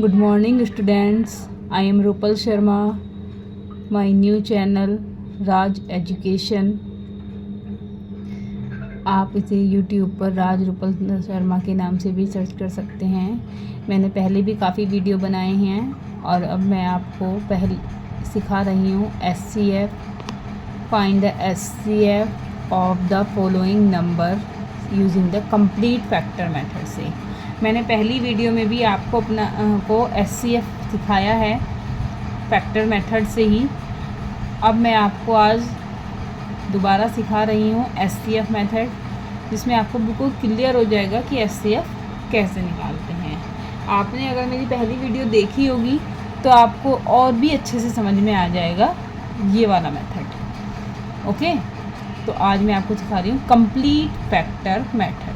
Good morning students. I am Rupal Sharma. My new channel Raj education. आप इसे YouTube पर राज रूपल शर्मा के नाम से भी सर्च कर सकते हैं। मैंने पहले भी काफ़ी वीडियो बनाए हैं और अब मैं आपको पहले सिखा रही हूँ SCF, find the SCF of the following number using the complete factor method से। मैंने पहली वीडियो में भी आपको SCF सिखाया है फैक्टर मेथड से ही। अब मैं आपको आज दोबारा सिखा रही हूँ SCF मेथड, जिसमें आपको बिल्कुल क्लियर हो जाएगा कि SCF कैसे निकालते हैं। आपने अगर मेरी पहली वीडियो देखी होगी तो आपको और भी अच्छे से समझ में आ जाएगा ये वाला मेथड। ओके, तो आज मैं आपको सिखा रही हूँ कंप्लीट फैक्टर मेथड।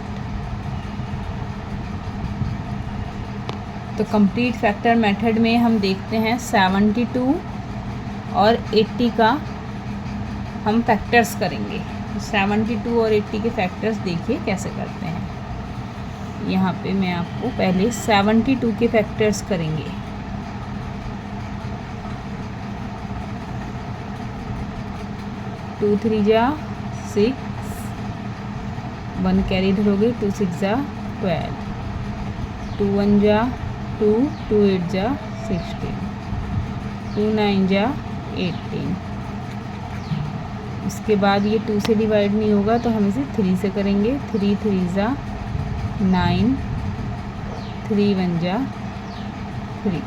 तो कंप्लीट फैक्टर मेथड में हम देखते हैं 72 और 80 का हम फैक्टर्स करेंगे। 72 और 80 के फैक्टर्स देखिए कैसे करते हैं। यहाँ पे मैं आपको पहले 72 के फैक्टर्स करेंगे। टू 3 जा 6, 1 कैरी धरोगे, 2 6 जा 12, 2 1 जा 2, 2 8 जा 16, 2 9 जा 18। इसके बाद ये 2 से डिवाइड नहीं होगा तो हम इसे 3 से करेंगे। 3 3 जा 9, 3 1 जा 3।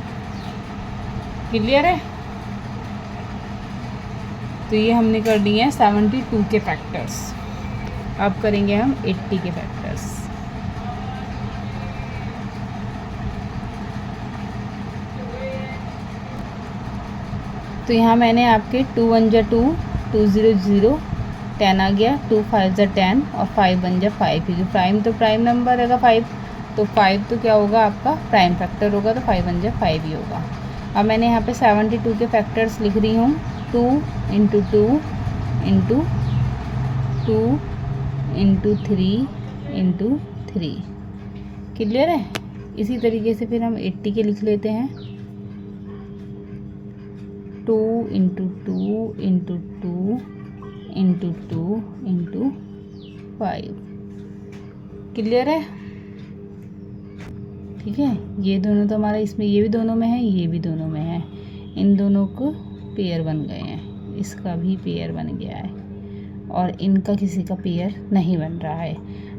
क्लियर है? तो ये हमने कर दिए हैं 72 के फैक्टर्स। अब करेंगे हम 80 के फैक्टर्स। तो यहाँ मैंने आपके 2 1 जा 2, 2 0 0, 10 आ गया, 2 5 जा 10 और 5 1 जा 5, क्योंकि प्राइम तो प्राइम नंबर रहेगा 5, तो 5 तो क्या होगा आपका प्राइम फैक्टर होगा, तो 5 1 जा 5 ही होगा। अब मैंने यहाँ पे 72 के फैक्टर्स लिख रही हूँ। 2 into 2 into 2 into 3 into 3। Clear है? इसी तरीके से फिर हम 80 के लिख लेते हैं। 2 into 2 into 2 into 2 into 5। Clear है? ठीक है, ये दोनों तो हमारा इसमें, ये भी दोनों में है, ये भी दोनों में है। इन दोनों को पेयर बन गए हैं, इसका भी पेयर बन गया है और इनका किसी का पेयर नहीं बन रहा है।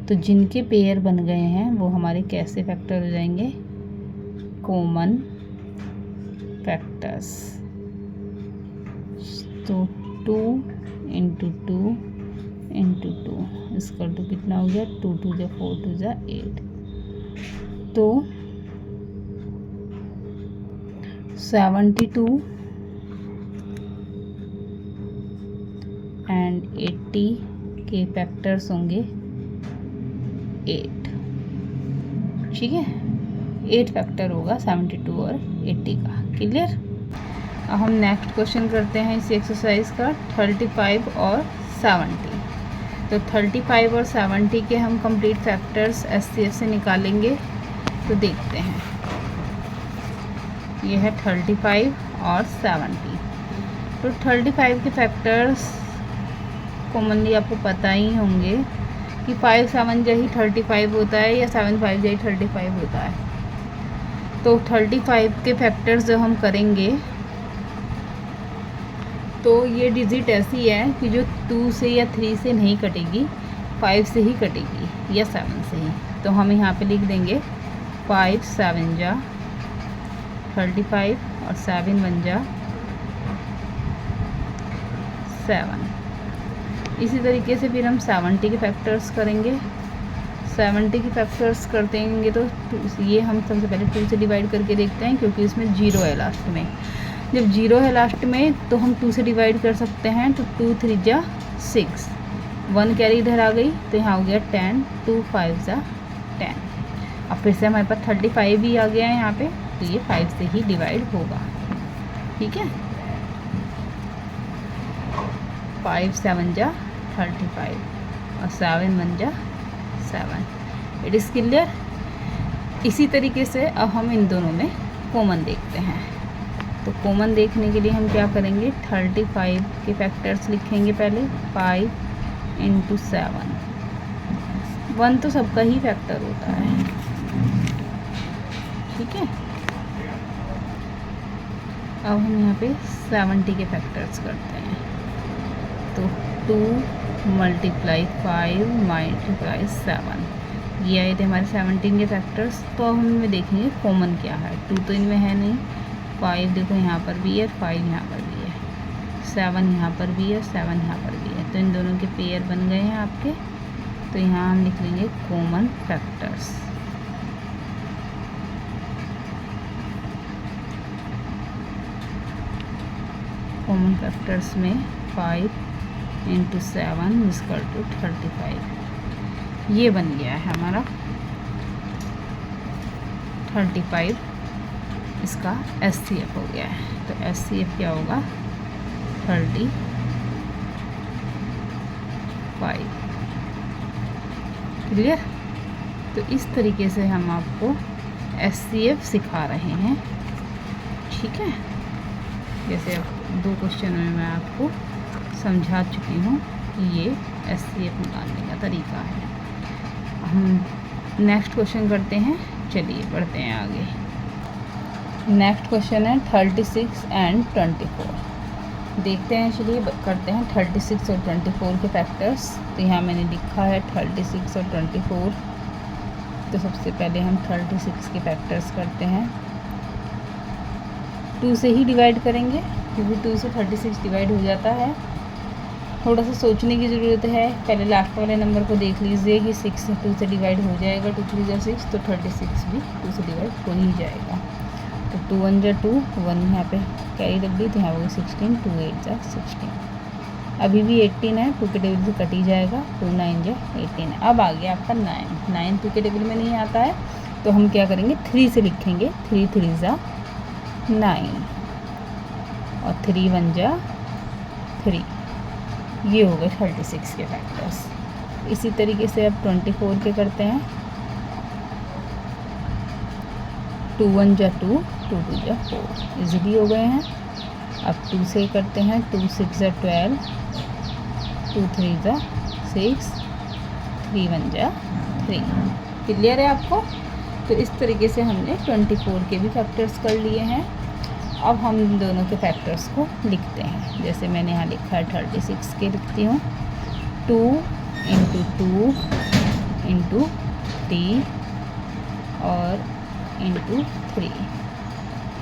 तो जिनके पेयर बन गए हैं वो हमारे कैसे फैक्टर हो जाएंगे? Common factors. तो 2 इंटू 2 इंटू 2 इसका तो कितना हो गया? 2 2 जा 4, 2 जा 8। तो 72 एंड 80 के फैक्टर्स होंगे 8। ठीक है, 8 फैक्टर होगा 72 और 80 का। क्लियर? अब हम नेक्स्ट क्वेश्चन करते हैं इस एक्सरसाइज का 35 और 70। तो 35 और 70 के हम कंप्लीट फैक्टर्स SCF से निकालेंगे। तो देखते हैं, ये है 35 और 70। तो 35 के फैक्टर्स कॉमनली आपको पता ही होंगे कि 5 7 जा ही 35 होता है या 7 5 जा ही 35 होता है। तो 35 के फैक्टर्स जो हम करेंगे तो ये डिजिट ऐसी है कि जो 2 से या 3 से नहीं कटेगी, 5 से ही कटेगी या 7 से ही। तो हम यहाँ पे लिख देंगे 5 7 जा 35 और 7 1 जा 7। इसी तरीके से फिर हम 70 के फैक्टर्स करेंगे। 70 के फैक्टर्स करते हैं तो ये हम सबसे पहले 2 से डिवाइड करके देखते हैं, क्योंकि इसमें 0 है लास्ट में। जब 0 है लास्ट में तो हम 2 से डिवाइड कर सकते हैं। तो 2 3 जा 6, 1 कैरी इधर आ गई तो यहाँ हो गया 10, 2 5 जा 10। अब फिर से हमारे पास 35 भी आ गया है यहाँ पे, तो ये 5 से ही डिवाइड होगा। ठीक है, 5 7 जा 35 और 7 1 जा 7। It is clear? इसी तरीके से अब हम इन दोनों में कॉमन देखते हैं। तो कॉमन देखने के लिए हम क्या करेंगे, 35 के फैक्टर्स लिखेंगे पहले। 5 × 7, 1 तो सबका ही फैक्टर होता है, ठीक है। अब हम यहाँ पे 70 के फैक्टर्स करते हैं। तो 2 × 5 × 7, ये आए थे हमारे 17 के फैक्टर्स। तो अब हम इनमें देखेंगे कॉमन क्या है। 2 तो इनमें है नहीं, 5 देखो यहाँ पर भी है, 5 यहाँ पर भी है, 7 यहाँ पर भी है, 7 यहाँ पर भी है। तो इन दोनों के पेयर बन गए हैं आपके। तो यहाँ हम लिख लेंगे कॉमन फैक्टर्स। कॉमन फैक्टर्स में 5 × 7 = 35, ये बन गया है हमारा 35, इसका SCF हो गया है। तो SCF क्या होगा, 35। क्लियर। तो इस तरीके से हम आपको SCF सिखा रहे हैं, ठीक है। जैसे अब 2 क्वेश्चन में मैं आपको समझा चुकी हूँ कि ये SCF निकालने का तरीका है। हम नेक्स्ट क्वेश्चन करते हैं, चलिए बढ़ते हैं आगे। नेक्स्ट क्वेश्चन है 36 एंड 24। देखते हैं, चलिए करते हैं 36 और 24 के फैक्टर्स। तो यहाँ मैंने लिखा है 36 और 24। तो सबसे पहले हम 36 के फैक्टर्स करते हैं। 2 से ही डिवाइड करेंगे, क्योंकि 2 से 36 डिवाइड हो जाता है। थोड़ा सा सोचने की ज़रूरत है। पहले लास्ट वाले नंबर को देख लीजिए कि 6 से 2 से डिवाइड हो जाएगा, 2 3 × 6, तो 36 भी 2 से डिवाइड हो ही जाएगा। तो 2 1 × 2, 1 यहाँ पे कैरी रख दी, तो यहाँ होगा 16, 2 8 × 16। अभी भी 18 है, 2 के टेबल से कट ही जाएगा, 2 9 × 18 है। अब आ गया आपका 9 2 के टेबल में नहीं आता है, तो हम क्या करेंगे, 3 से लिखेंगे। 3 3 × 9 और 3 1 × 3, ये हो गए 36 के फैक्टर्स। इसी तरीके से अब 24 के करते हैं। 2 1 × 2, 2 2 × 4, इजीली हो गए हैं। अब 2 से करते हैं। 2 6 × 12, 2 3 × 6, 3 1 × 3। क्लियर है आपको। तो इस तरीके से हमने 24 के भी फैक्टर्स कर लिए हैं। अब हम दोनों के फैक्टर्स को लिखते हैं। जैसे मैंने यहाँ लिखा है 36 के लिखती हूँ। 2 × 2 × 3 और × 3।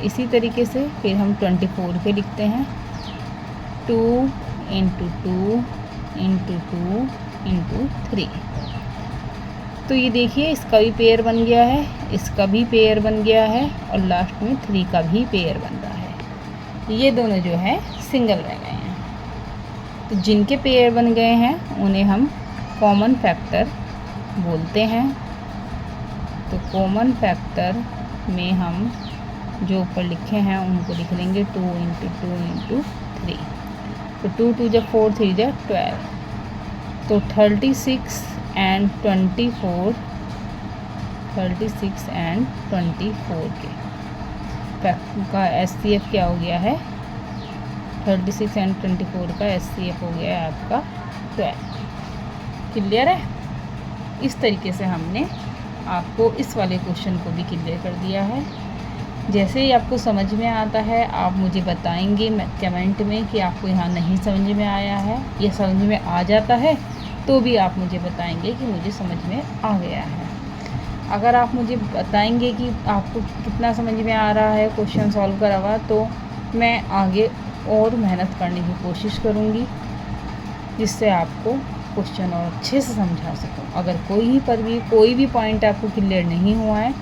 इसी तरीके से फिर हम 24 के लिखते हैं। 2 × 2 × 2 × 3। तो ये देखिए, इसका भी पेयर बन गया है, इसका भी पेयर बन गया है, और लास्ट में 3 का भी पेयर बन रहा है। ये दोनों जो है सिंगल रह गए हैं। तो जिनके पेयर बन गए हैं उन्हें हम कॉमन फैक्टर बोलते हैं। तो कॉमन फैक्टर में हम जो ऊपर लिखे हैं उनको लिख लेंगे 2 × 2 × 3। तो 2 2 × 4, 3 × 12। तो 36 एंड 24, 36 एंड 24 के का SCF क्या हो गया है, 36 एंड 24 का SCF हो गया है आपका 12। क्लियर है। इस तरीके से हमने आपको इस वाले क्वेश्चन को भी क्लियर कर दिया है। जैसे ही आपको समझ में आता है आप मुझे बताएंगे कमेंट में कि आपको यहाँ नहीं समझ में आया है, या समझ में आ जाता है तो भी आप मुझे बताएंगे कि मुझे समझ में आ गया है। अगर आप मुझे बताएंगे कि आपको कितना समझ में आ रहा है क्वेश्चन सॉल्व करा हुआ, तो मैं आगे और मेहनत करने की कोशिश करूँगी, जिससे आपको क्वेश्चन और अच्छे से समझा सकूँ। अगर कोई भी पॉइंट आपको क्लियर नहीं हुआ है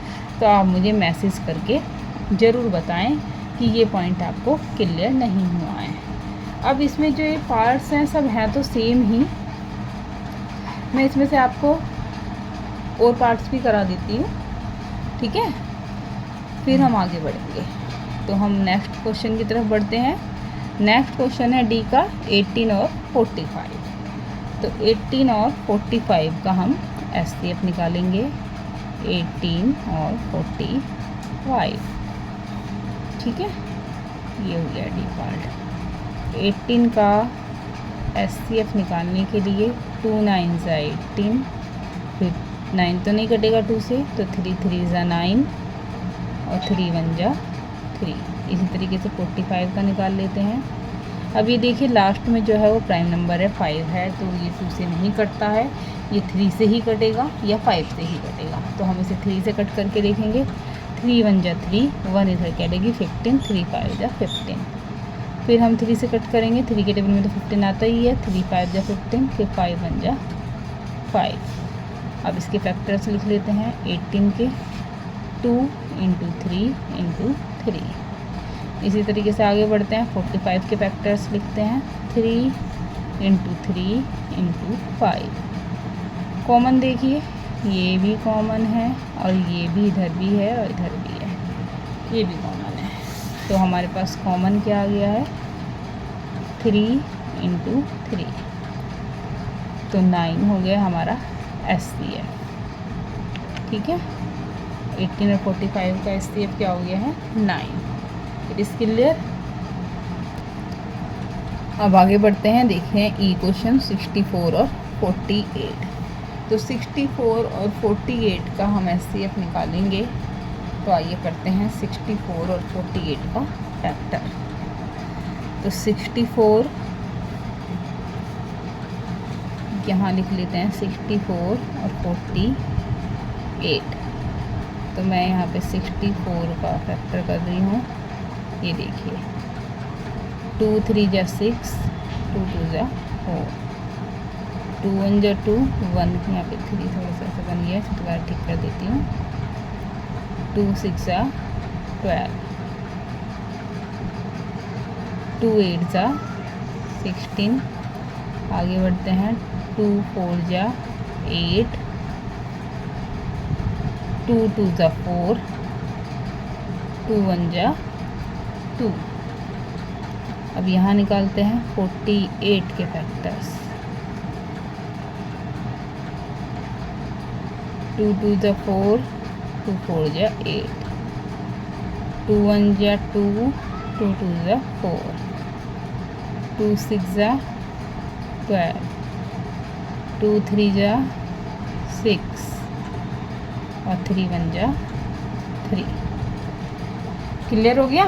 तो आप मुझे मैसेज करके ज़रूर बताएं कि ये पॉइंट आपको क्लियर नहीं हुआ है। अब इसमें जो ये पार्ट्स हैं सब हैं तो सेम ही, मैं इसमें से आपको और पार्ट्स भी करा देती हूँ, ठीक है। फिर हम आगे बढ़ेंगे। तो हम नेक्स्ट क्वेश्चन की तरफ बढ़ते हैं। नेक्स्ट क्वेश्चन है डी का 18 और 45। तो 18 और 45 का हम SCF निकालेंगे। 18 और 45 ठीक है, ये हो गया डिफ़ॉल्ट। 18 का SCF निकालने के लिए 2 9 ज़ा 18, फिर 9 तो नहीं कटेगा 2 से, तो 3 3 ज़ा 9 और 3 1 ज़ा 3। इसी तरीके से 45 का निकाल लेते हैं। अब ये देखिए लास्ट में जो है वो प्राइम नंबर है 5 है, तो ये 2 से नहीं कटता है, ये 3 से ही कटेगा या 5 से ही कटेगा। तो हम इसे 3 से कट करके देखेंगे। 3 1 ज़ा 3, 1 इधर कटेगी 15, 3 5 ज़ा 15। फिर हम 3 से कट करेंगे, 3 के टेबल में तो 15 आता ही है, 3 5 ज़ा 15, फिर 5 1 ज़ा 5। अब इसके फैक्टर्स लिख लेते हैं 18 के, 2 × 3 × 3। इसी तरीके से आगे बढ़ते हैं। 45 के फैक्टर्स लिखते हैं 3 × 3 × 5। कॉमन देखिए, ये भी कॉमन है और ये भी इधर भी है और इधर भी है, ये भी कॉमन है। तो हमारे पास कॉमन क्या आ गया है 3 × 3, तो 9 हो गया हमारा SCF। ठीक है, 18 और 45 का SCF क्या हो गया है 9। It is clear. अब आगे बढ़ते हैं, देखें ई क्वेश्चन 64 और 48। तो 64 और 48 का हम SCF निकालेंगे। तो आइए करते हैं 64 और 48 का फैक्टर। तो 64 यहाँ लिख लेते हैं 64 और 48। तो मैं यहाँ पे 64 का फैक्टर कर रही हूँ। ये देखिए 2 3 ज़ा 6, 2 2 ज़ा 4, 2 1 ज़ा 2, 1 यहाँ पे 3 थोड़ा सा ऐसा बन गया, दोबारा ठीक कर देती हूँ। 2 6 ज़ा 12, 2 8 ज़ा 16। आगे बढ़ते हैं 2 4 ज़ा 8, 2 2 ज़ा 4, 2 1 ज़ा 2। अब यहाँ निकालते हैं 48 के फैक्टर्स। 2 2 ज़ा 4, 2 4 ज़ा 8, 2 1 ज़ा 2, 2 2 ज़ा 4, 2 6 ज़ा 12, 2 3 ज़ा 6 और 3 1 ज़ा 3। क्लियर हो गया।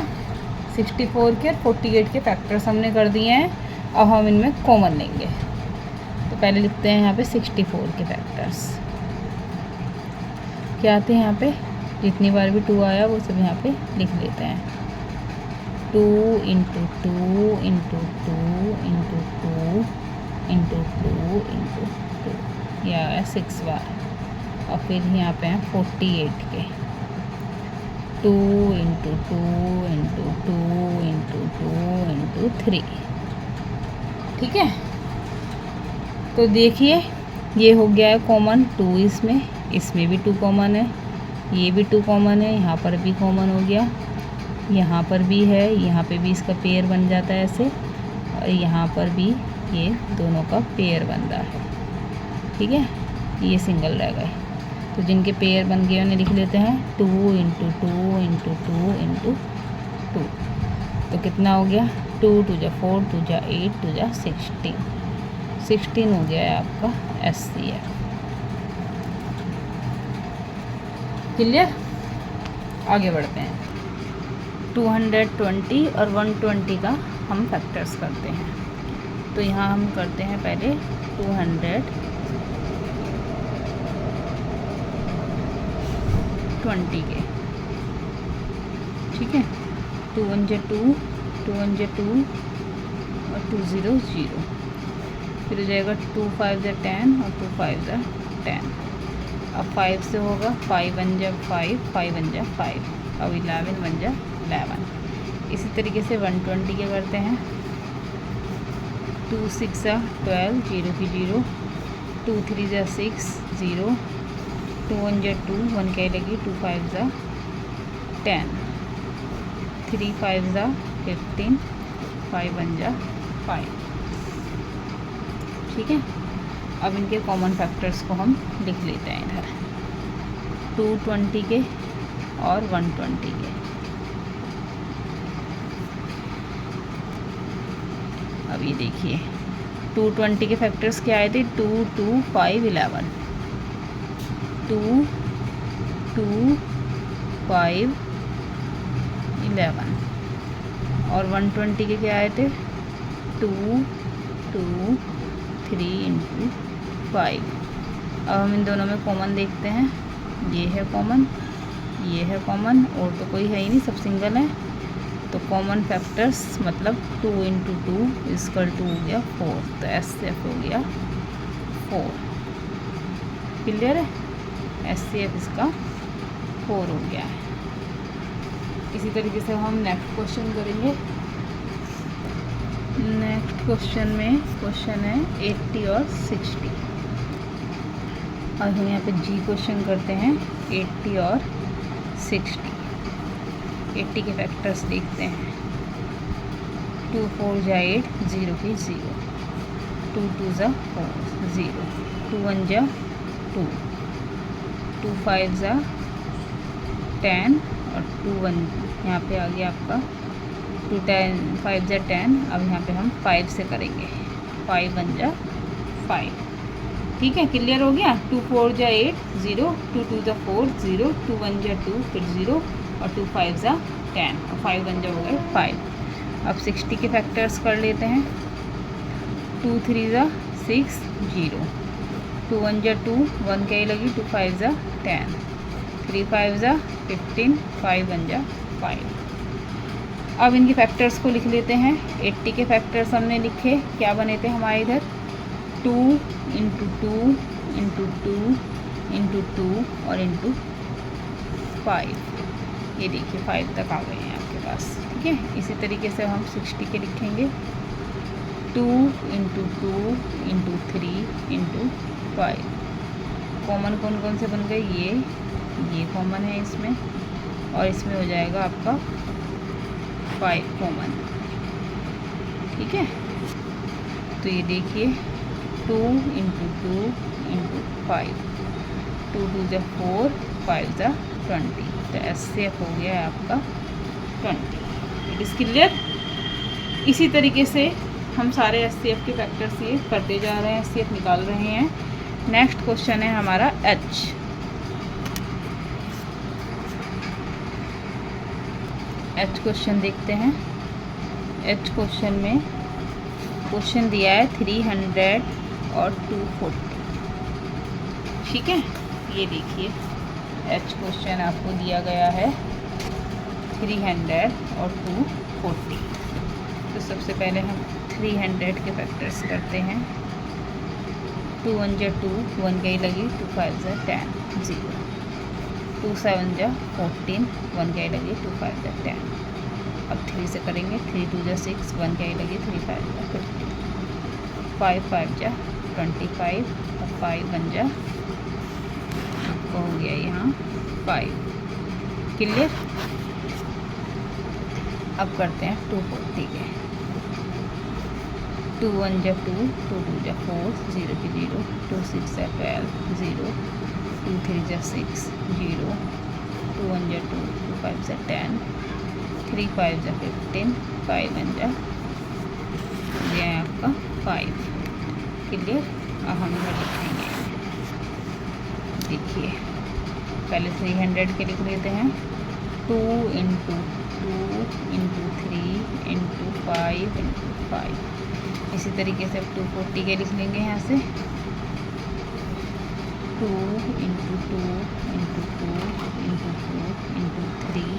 64 के और 48 के फैक्टर्स हमने कर दिए हैं। अब हम इनमें कॉमन लेंगे। तो पहले लिखते हैं यहाँ पे 64 के फैक्टर्स क्या आते हैं। यहाँ पे जितनी बार भी 2 आया वो सब यहाँ पे लिख लेते हैं। 2 × 2 × 2 × 2 × 2 × 2, यह आया 6 बार। और फिर यहाँ पे हैं 48 के 2 × 2 × 2 × 2 × 3। ठीक है, तो देखिए ये हो गया है कॉमन 2। इसमें भी 2 कॉमन है, ये भी 2 कॉमन है, यहाँ पर भी कॉमन हो गया, यहाँ पर भी है, यहाँ पे भी इसका पेयर बन जाता है ऐसे, और यहाँ पर भी ये दोनों का पेयर बन रहा है। ठीक है, ये सिंगल रह गए। तो जिनके पेयर बन गए उन्हें लिख लेते हैं 2 × 2 × 2 × 2। तो कितना हो गया 2 2 ज़ा 4, 2 ज़ा 8, 2 ज़ा 16 हो गया है आपका SCF। क्लियर। आगे बढ़ते हैं। 220 और 120 का हम फैक्टर्स करते हैं। तो यहाँ हम करते हैं पहले 220 के। ठीक है, 2 1 ज़ा 2, 2 1 ज़ा 2 और 2 0 0। फिर हो जाएगा 2 5 ज़ा 10 और 2 5 ज़ा 10। अब 5 से होगा 5 1 ज़ा 5, 5 1 ज़ा 5। अब 11 1 ज़ा 11। इसी तरीके से 120 के करते हैं। 2 6 ज़ा 12, 0 की 0, 2 3 ज़ा 6 0, 2 1 ज़ा 2, 1 क्या लगी, 2 5 ज़ा 10, 3 5 ज़ा 15, 5 1 ज़ा 5। ठीक है, अब इनके कॉमन फैक्टर्स को हम लिख लेते हैं इधर। 220 के और 120 के अब ये देखिए 220 के फैक्टर्स क्या आए थे, 2 2 5 11, 2 2 5 11, और 120 के क्या आए थे, 2 2 3 इंटू 5। अब हम इन दोनों में कॉमन देखते हैं, ये है कॉमन, ये है कॉमन, और तो कोई है ही नहीं, सब सिंगल है। तो कॉमन फैक्टर्स मतलब 2 इंटू 2 इसकल 2 हो गया 4, तो एचसीएफ हो गया 4। क्लियर है, एचसीएफ इसका 4 हो गया है। इसी तरीके से हम नेक्स्ट क्वेश्चन करेंगे। नेक्स्ट क्वेश्चन में क्वेश्चन है 80 और 60, और हम यहाँ पे जी क्वेश्चन करते हैं 80 और 60। 80 के फैक्टर्स देखते हैं, 2 4 जा 8, 0 की 0, 2 2 जा 4, 0, 2 1 जा 2, 2 5 जा 10, और 2 1 यहाँ पे आ गया आपका 2 10 5 जा 10। अब यहाँ पे हम 5 से करेंगे, 5 1 जा 5। ठीक है, क्लियर हो गया। 2 4 जा 8, 0, 2 2 जा 4, 0, 2 1 जा 2, फिर 0, और 2 5 जा 10, और 5 1 जा हो गए 5। अब 60 के फैक्टर्स कर लेते हैं, 2 3 जा 6, 0, 2 1 जा 2, 1 क्या ही लगी, 2 5 जा 10, 3 5 जा 15, 5 1 जा 5। अब इनके फैक्टर्स को लिख लेते हैं। 80 के फैक्टर्स हमने लिखे, क्या बने थे हमारे इधर, 2 इंटू 2 इंटू 2 इंटू 2 और इंटू 5। ये देखिए 5 तक आ गए हैं आपके पास। ठीक है, इसी तरीके से हम 60 के लिखेंगे, 2 इंटू 2 इंटू 3 इंटू 5। कॉमन कौन कौन से बन गए, ये कॉमन है इसमें, और इसमें हो जाएगा आपका 5 कॉमन। ठीक है, तो ये देखिए 2 इंटू 2 इंटू 5, 2 2 जा 4, 5 जा 20, तो एचसीएफ हो गया है आपका 20। It is clear. इसी तरीके से हम सारे एचसीएफ के फैक्टर्स ये करते जा रहे हैं, एचसीएफ निकाल रहे हैं। नेक्स्ट क्वेश्चन है हमारा एच। एच क्वेश्चन देखते हैं। एच क्वेश्चन में क्वेश्चन दिया है 300 और 240। ठीक है, ये देखिए एच क्वेश्चन आपको दिया गया है 300 और 240। तो सबसे पहले हम 300 के फैक्टर्स करते हैं। 2 1 जा 2, 1 गई लगी, 2 5 जा 10, 0, 2 7 जा 14, 1 गई लगी, 2 5 जा 10। अब 3 से करेंगे, 3 2 जा 6, 1 गई लगी, 3 5 जा 15, 5 5 जा 25, और 5 1 जा आपको हो गया यहाँ 5। क्लियर। अब करते हैं 240 के। 2 1 जा 2, 2 2 जा 4, 0 की 0, 2 6 जा 12, 0, 2 3 जा 6, 0, 2 1 जा 2, 2 5 जा 10, 3 5 जा 15, 5 1 जा ये है आपका 5। क्लियर। अब हम इधर लिखेंगे, देखिए पहले 300 के लिख लेते हैं। 2 इंटू 2 इंटू 3 इंटू 5 इंटू 5। इसी तरीके से अब 240 के लिख लेंगे यहाँ से। 2 इंटू 2 इंटू 2 इंटू 2 इंटू 3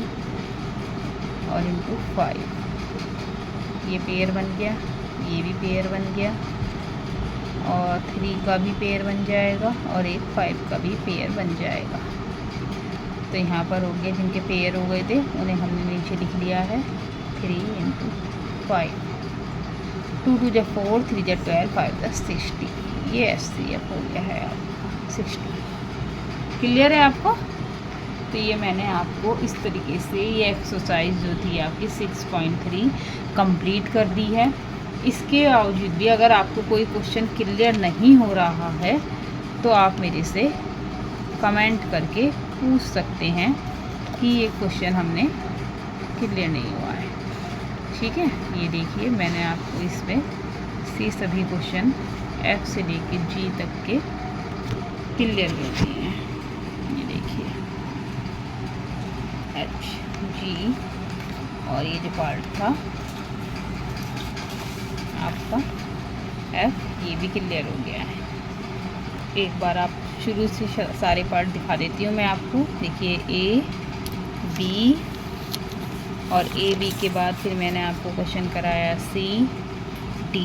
और इंटू 5। ये पेयर बन गया, ये भी पेयर बन गया, और 3 का भी पेयर बन जाएगा, और एक 5 का भी पेयर बन जाएगा। तो यहाँ पर हो गया, जिनके पेयर हो गए थे उन्हें हमने नीचे लिख लिया है 3 इंटू 5। 2 2 जा 4, 3 जा 12, 5 जा 60। ये एचसीएफ हो गया है आपका 60। क्लियर है आपको। तो ये मैंने आपको इस तरीके से ये एक्सरसाइज जो थी आपकी 6.3 कंप्लीट कर दी है। इसके बावजूद भी अगर आपको कोई क्वेश्चन क्लियर नहीं हो रहा है तो आप मेरे से कमेंट करके पूछ सकते हैं कि ये क्वेश्चन हमने क्लियर नहीं हुआ है। ठीक है, ये देखिए मैंने आपको इसमें से सभी क्वेश्चन F से लेके G तक के क्लियर कर दिए हैं। ये देखिए H, G और ये जो पार्ट था आपका F, ये भी क्लियर हो गया है। एक बार आप शुरू से सारे पार्ट दिखा देती हूँ मैं आपको। देखिए A, B और A, B के बाद फिर मैंने आपको क्वेश्चन कराया C, D,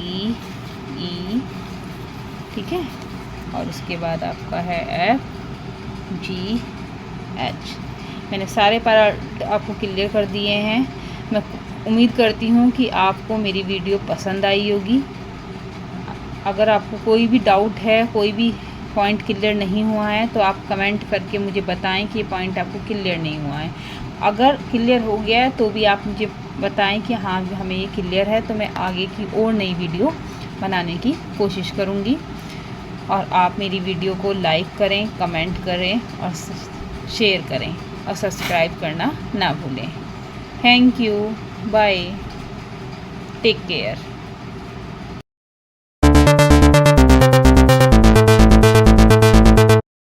E, ठीक है, और उसके बाद आपका है F, G, H। मैंने सारे पार्ट आपको क्लियर कर दिए हैं। मैं उम्मीद करती हूँ कि आपको मेरी वीडियो पसंद आई होगी। अगर आपको कोई भी डाउट है, कोई भी पॉइंट क्लियर नहीं हुआ है, तो आप कमेंट करके मुझे बताएं कि ये पॉइंट आपको क्लियर नहीं हुआ है। अगर क्लियर हो गया है तो भी आप मुझे बताएं कि हाँ हमें ये क्लियर है, तो मैं आगे की और नई वीडियो बनाने की कोशिश करूँगी। और आप मेरी वीडियो को लाइक करें, कमेंट करें और शेयर करें और सब्सक्राइब करना ना भूलें। Thank you, bye, take care.